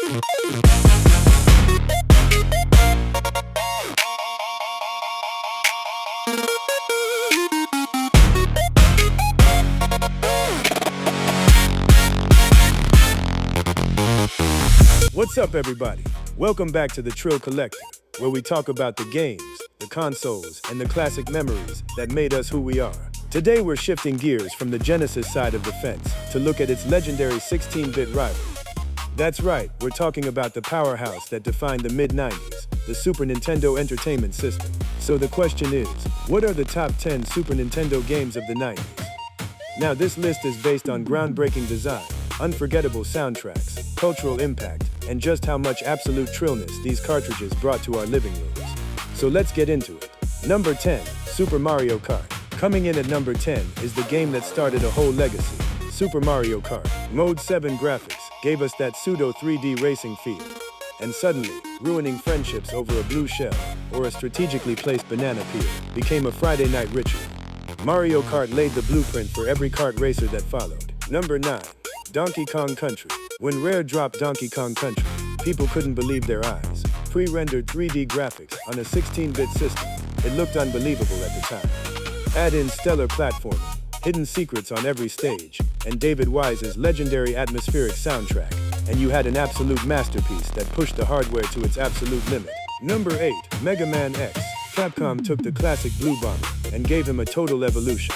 What's up, everybody? Welcome back to the Trill Collector, where we talk about the games, the consoles, and the classic memories that made us who we are. Today we're shifting gears from the Genesis side of the fence to look at its legendary 16-bit rival. That's right, we're talking about the powerhouse that defined the mid-90s, the Super Nintendo Entertainment System. So the question is, what are the top 10 Super Nintendo games of the 90s? Now this list is based on groundbreaking design, unforgettable soundtracks, cultural impact, and just how much absolute trillness these cartridges brought to our living rooms. So let's get into it. Number 10, Super Mario Kart. Coming in at number 10 is the game that started a whole legacy, Super Mario Kart. Mode 7 graphics gave us that pseudo 3D racing feel, and suddenly, ruining friendships over a blue shell or a strategically placed banana peel became a Friday night ritual. Mario Kart laid the blueprint for every kart racer that followed. Number 9, Donkey Kong Country. When Rare dropped Donkey Kong Country, people couldn't believe their eyes. Pre-rendered 3D graphics on a 16-bit system, it looked unbelievable at the time. Add in stellar platforming, hidden secrets on every stage, and David Wise's legendary atmospheric soundtrack, and you had an absolute masterpiece that pushed the hardware to its absolute limit. Number 8, Mega Man X. Capcom took the classic Blue Bomber and gave him a total evolution.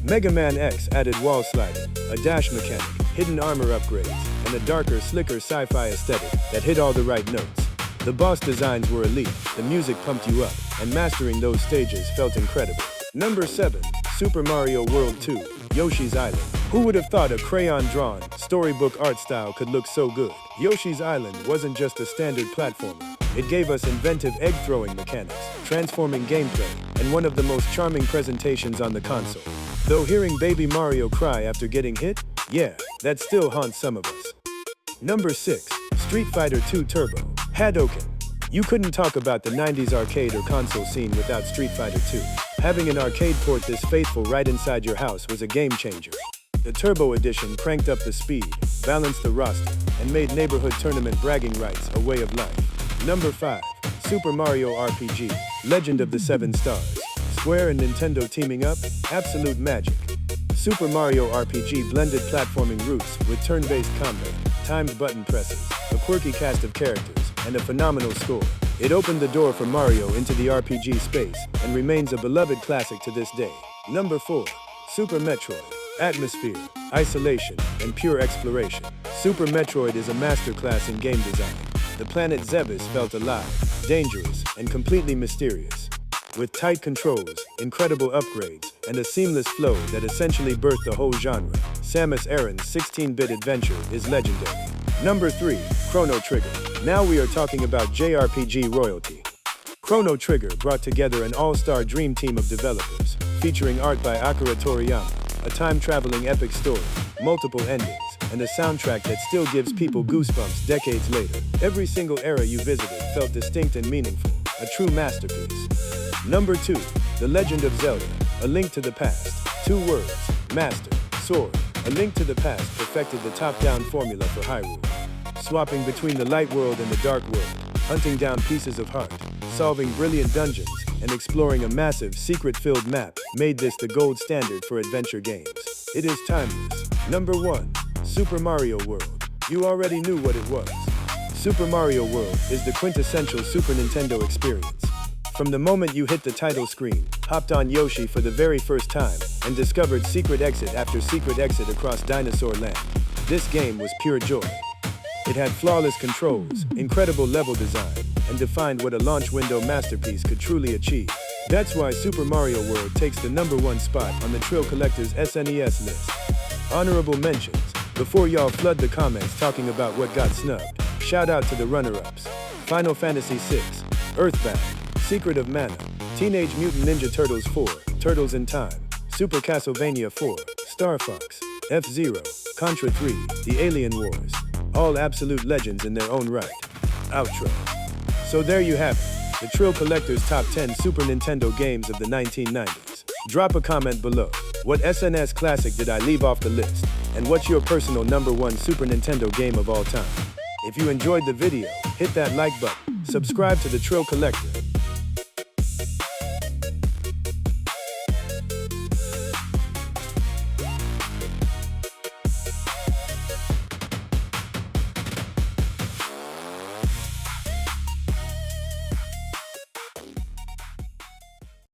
Mega Man X added wall sliding, a dash mechanic, hidden armor upgrades, and a darker, slicker sci-fi aesthetic that hit all the right notes. The boss designs were elite, the music pumped you up, and mastering those stages felt incredible. Number 7, Super Mario World 2, Yoshi's Island. Who would have thought a crayon-drawn, storybook art style could look so good? Yoshi's Island wasn't just a standard platformer. It gave us inventive egg-throwing mechanics, transforming gameplay, and one of the most charming presentations on the console. Though hearing Baby Mario cry after getting hit, yeah, that still haunts some of us. Number 6, Street Fighter II Turbo, Hadouken. You couldn't talk about the 90s arcade or console scene without Street Fighter II. Having an arcade port this faithful right inside your house was a game changer. The Turbo Edition cranked up the speed, balanced the roster, and made neighborhood tournament bragging rights a way of life. Number 5, Super Mario RPG, Legend of the Seven Stars. Square and Nintendo teaming up, absolute magic. Super Mario RPG blended platforming roots with turn-based combat, timed button presses, a quirky cast of characters, and a phenomenal score. It opened the door for Mario into the RPG space and remains a beloved classic to this day. Number 4, Super Metroid. Atmosphere, isolation, and pure exploration. Super Metroid is a masterclass in game design. The planet Zebes felt alive, dangerous, and completely mysterious. With tight controls, incredible upgrades, and a seamless flow that essentially birthed the whole genre, Samus Aran's 16-bit adventure is legendary. Number 3, Chrono Trigger. Now we are talking about JRPG royalty. Chrono Trigger brought together an all-star dream team of developers, featuring art by Akira Toriyama, a time-traveling epic story, multiple endings, and a soundtrack that still gives people goosebumps decades later. Every single era you visited felt distinct and meaningful, a true masterpiece. Number 2, The Legend of Zelda, A Link to the Past. 2 words, Master, Sword. A Link to the Past perfected the top-down formula for Hyrule. Swapping between the light world and the dark world, hunting down pieces of heart, solving brilliant dungeons, and exploring a massive, secret-filled map made this the gold standard for adventure games. It is timeless. Number 1, Super Mario World. You already knew what it was. Super Mario World is the quintessential Super Nintendo experience. From the moment you hit the title screen, hopped on Yoshi for the very first time, and discovered secret exit after secret exit across Dinosaur Land, this game was pure joy. It had flawless controls, incredible level design, and defined what a launch window masterpiece could truly achieve. That's why Super Mario World takes the number 1 spot on the Trill Collector's SNES list. Honorable mentions, before y'all flood the comments talking about what got snubbed, shout out to the runner-ups: Final Fantasy VI, Earthbound, Secret of Mana, Teenage Mutant Ninja Turtles 4, Turtles in Time, Super Castlevania 4, Star Fox, F-Zero, Contra 3, The Alien Wars. All absolute legends in their own right. Outro. So there you have it, the Trill Collector's top 10 Super Nintendo games of the 1990s. Drop a comment below. What SNS classic did I leave off the list? And what's your personal number 1 Super Nintendo game of all time? If you enjoyed the video, hit that like button, subscribe to the Trill Collector,